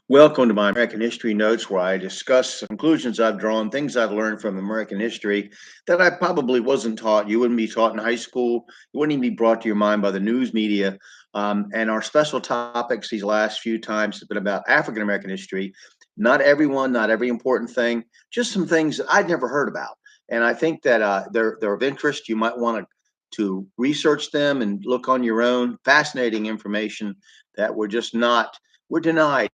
Welcome to my American History Notes, where I discuss conclusions I've drawn, things I've learned from American history that I probably wasn't taught. You wouldn't be taught in high school. It wouldn't even be brought to your mind by the news media. And our special topics these last few times have been about African American history. Not everyone, not every important thing, just some things that I'd never heard about. And I think that they're of interest. You might want to research them and look on your own. Fascinating information that we're denied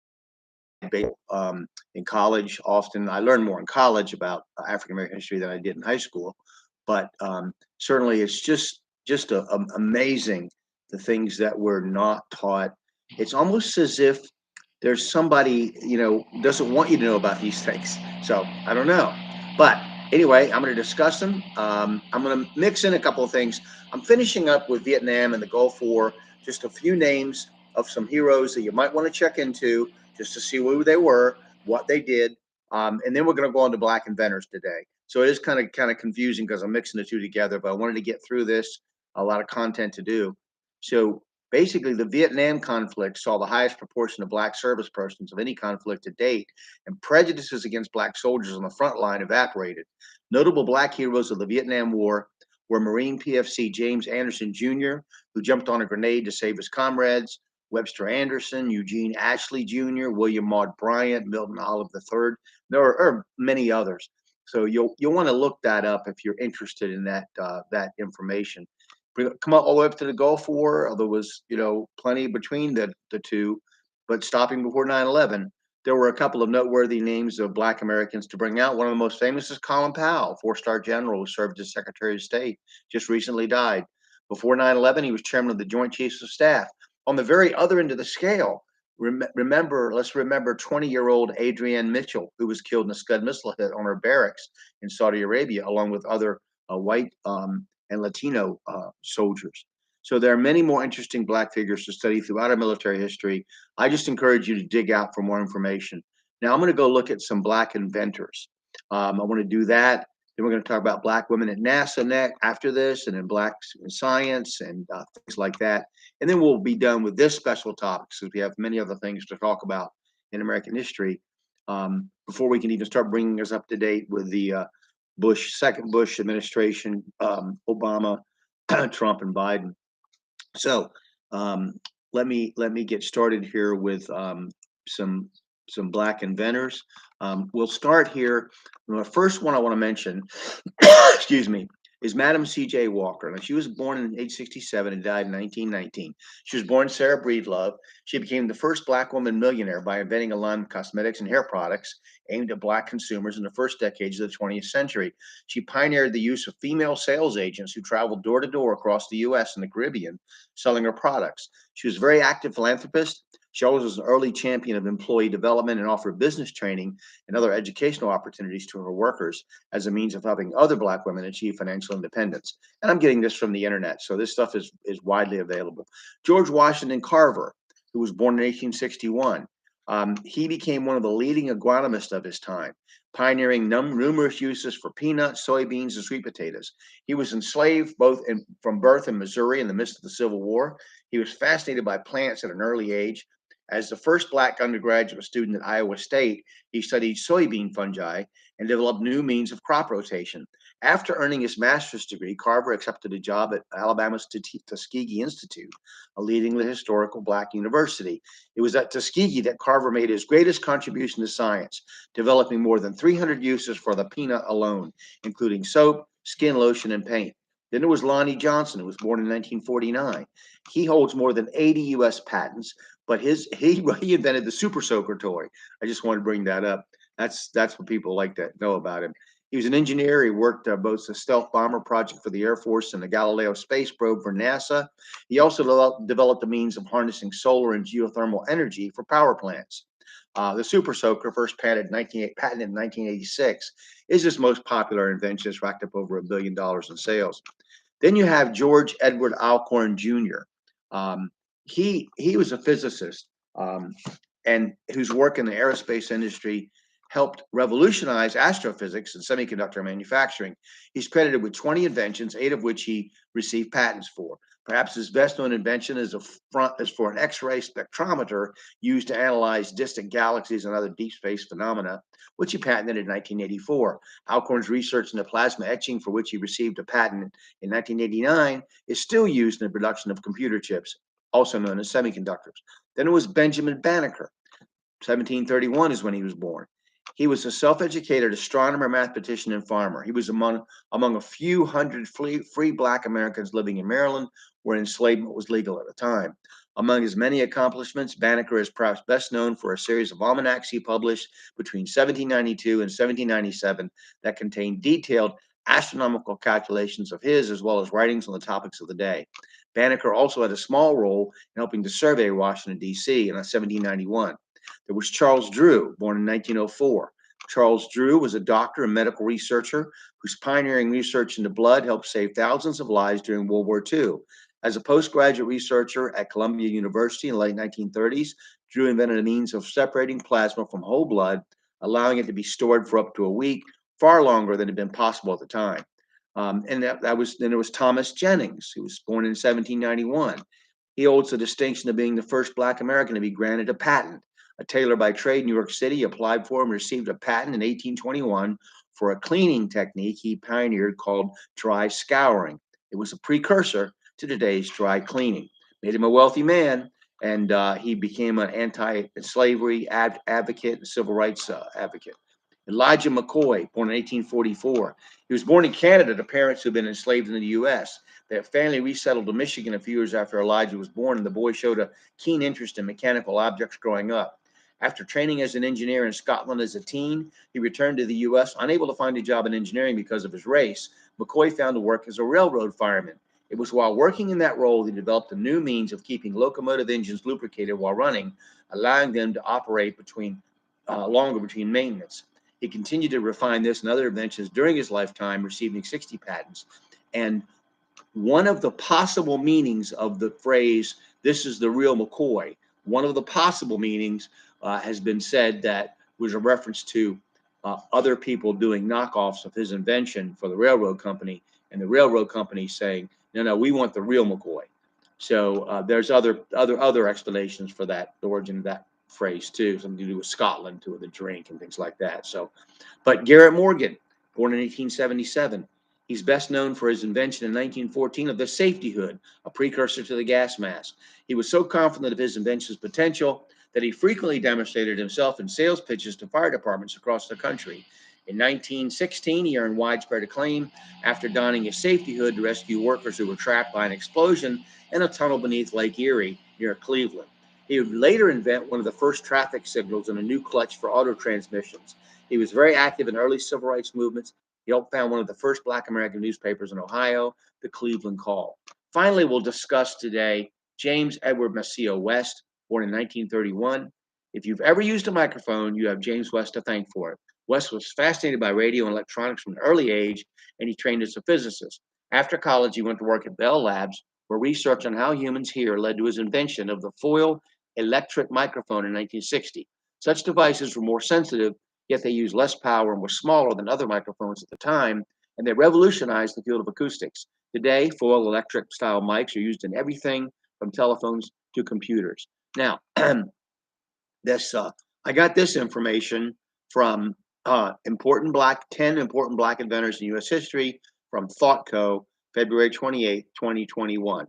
in college. Often, I learned more in college about African American history than I did in high school. But certainly, it's just amazing the things that we're not taught. It's almost as if there's somebody doesn't want you to know about these things. So I don't know, but anyway, I'm going to discuss them. I'm going to mix in a couple of things. I'm finishing up with Vietnam and the Gulf War. Just a few names of some heroes that you might want to check into just to see who they were, what they did, and then we're going to go on to Black inventors today. So it is kind of confusing because I'm mixing the two together, but I wanted to get through this. A lot of content to do. So basically, the Vietnam conflict saw the highest proportion of Black service persons of any conflict to date, and prejudices against Black soldiers on the front line evaporated. Notable Black heroes of the Vietnam War were Marine PFC James Anderson Jr., who jumped on a grenade to save his comrades, Webster Anderson, Eugene Ashley Jr., William Maud Bryant, Milton Olive III. There are many others. So you'll want to look that up if you're interested in that information. Come all the way up to the Gulf War. There was plenty between the two, but stopping before 9/11, there were a couple of noteworthy names of Black Americans to bring out. One of the most famous is Colin Powell, four-star general who served as Secretary of State, just recently died. Before 9/11, he was chairman of the Joint Chiefs of Staff. On the very other end of the scale, let's remember 20-year-old Adrienne Mitchell, who was killed in a Scud missile hit on her barracks in Saudi Arabia, along with other white and Latino soldiers. So there are many more interesting Black figures to study throughout our military history. I just encourage you to dig out for more information. Now I'm going to go look at some Black inventors. I want to do that. Then we're going to talk about Black women at NASA next after this, and then Blacks in science and things like that. And then we'll be done with this special topic because we have many other things to talk about in American history before we can even start bringing us up to date with the second Bush administration, Obama, Trump, and Biden. So let me get started here with some Black inventors. We'll start here. The first one I want to mention, excuse me, is Madam C.J. Walker. Now, she was born in age 67 and died in 1919. She was born Sarah Breedlove. She became the first Black woman millionaire by inventing a line of cosmetics and hair products aimed at Black consumers in the first decades of the 20th century. She pioneered the use of female sales agents who traveled door to door across the U.S. and the Caribbean selling her products. She was a very active philanthropist. She always was an early champion of employee development and offered business training and other educational opportunities to her workers as a means of helping other Black women achieve financial independence. And I'm getting this from the internet, so this stuff is widely available. George Washington Carver, who was born in 1861, he became one of the leading agronomists of his time, pioneering numerous uses for peanuts, soybeans, and sweet potatoes. He was enslaved from birth in Missouri in the midst of the Civil War. He was fascinated by plants at an early age. As the first Black undergraduate student at Iowa State, he studied soybean fungi and developed new means of crop rotation. After earning his master's degree, Carver accepted a job at Alabama's Tuskegee Institute, a leading historical Black university. It was at Tuskegee that Carver made his greatest contribution to science, developing more than 300 uses for the peanut alone, including soap, skin lotion, and paint. Then there was Lonnie Johnson, who was born in 1949. He holds more than 80 U.S. patents, but he invented the Super Soaker toy. I just want to bring that up. That's what people like to know about him. He was an engineer. He worked both the stealth bomber project for the Air Force and the Galileo space probe for NASA. He also developed the means of harnessing solar and geothermal energy for power plants. The Super Soaker, first patented in 1986, is his most popular invention. It's racked up over $1 billion in sales. Then you have George Edward Alcorn Jr. He was a physicist and whose work in the aerospace industry helped revolutionize astrophysics and semiconductor manufacturing. He's credited with 20 inventions, 8 of which he received patents for. Perhaps his best known invention is for an X-ray spectrometer used to analyze distant galaxies and other deep space phenomena, which he patented in 1984. Alcorn's research into plasma etching, for which he received a patent in 1989, is still used in the production of computer chips, also known as semiconductors. Then it was Benjamin Banneker. 1731 is when he was born. He was a self-educated astronomer, mathematician, and farmer. He was among a few hundred free Black Americans living in Maryland, where enslavement was legal at the time. Among his many accomplishments, Banneker is perhaps best known for a series of almanacs he published between 1792 and 1797 that contained detailed astronomical calculations of his, as well as writings on the topics of the day. Banneker also had a small role in helping to survey Washington, D.C. in 1791. There was Charles Drew, born in 1904. Charles Drew was a doctor and medical researcher whose pioneering research into blood helped save thousands of lives during World War II. As a postgraduate researcher at Columbia University in the late 1930s, Drew invented a means of separating plasma from whole blood, allowing it to be stored for up to a week, far longer than had been possible at the time. Then there was Thomas Jennings, who was born in 1791. He holds the distinction of being the first Black American to be granted a patent. A tailor by trade in New York City applied for and received a patent in 1821 for a cleaning technique he pioneered called dry scouring. It was a precursor to today's dry cleaning. Made him a wealthy man, and he became an anti-slavery advocate and civil rights advocate. Elijah Mccoy, born in 1844. He was born in Canada to parents who had been enslaved in the U.S. Their family resettled to Michigan a few years after Elijah was born, and the boy showed a keen interest in mechanical objects growing up. After training as an engineer in Scotland as a teen, he returned to the U.S. unable to find a job in engineering because of his race. McCoy found work as a railroad fireman. It was while working in that role he developed a new means of keeping locomotive engines lubricated while running, allowing them to operate longer between maintenance. He continued to refine this and other inventions during his lifetime, receiving 60 patents. And one of the possible meanings of the phrase, "this is the real McCoy," one of the possible meanings has been said that was a reference to other people doing knockoffs of his invention for the railroad company, and the railroad company saying, "No, we want the real McCoy." So there's other explanations for that, the origin of that phrase too, something to do with Scotland, to the drink and things like that. So, but Garrett Morgan, born in 1877. He's best known for his invention in 1914 of the safety hood, a precursor to the gas mask. He was so confident of his invention's potential that he frequently demonstrated himself in sales pitches to fire departments across the country. In 1916, he earned widespread acclaim after donning a safety hood to rescue workers who were trapped by an explosion in a tunnel beneath Lake Erie near Cleveland. He would later invent one of the first traffic signals and a new clutch for auto transmissions. He was very active in early civil rights movements. He helped found one of the first Black American newspapers in Ohio, the Cleveland Call. Finally, we'll discuss today James Edward Maciel West, born in 1931. If you've ever used a microphone, you have James West to thank for it. West was fascinated by radio and electronics from an early age, and he trained as a physicist. After college, he went to work at Bell Labs, where research on how humans hear led to his invention of the foil electret microphone in 1960. Such devices were more sensitive, yet they used less power and were smaller than other microphones at the time, and they revolutionized the field of acoustics. Today, foil electric style mics are used in everything from telephones to computers. Now, I got this information from 10 important Black inventors in U.S. history from ThoughtCo, February 28, 2021.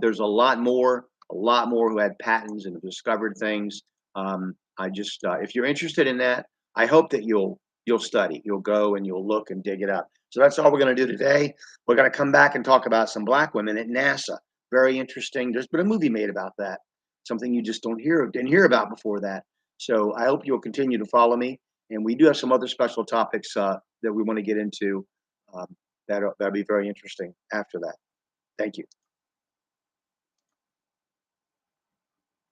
There's a lot more who had patents and have discovered things. If you're interested in that, I hope that you'll study, you'll go and you'll look and dig it up. So that's all we're going to do today. We're going to come back and talk about some Black women at NASA. Very interesting. There's been a movie made about that. Something you just didn't hear about before that. So I hope you'll continue to follow me. And we do have some other special topics that we want to get into that'll be very interesting after that. Thank you.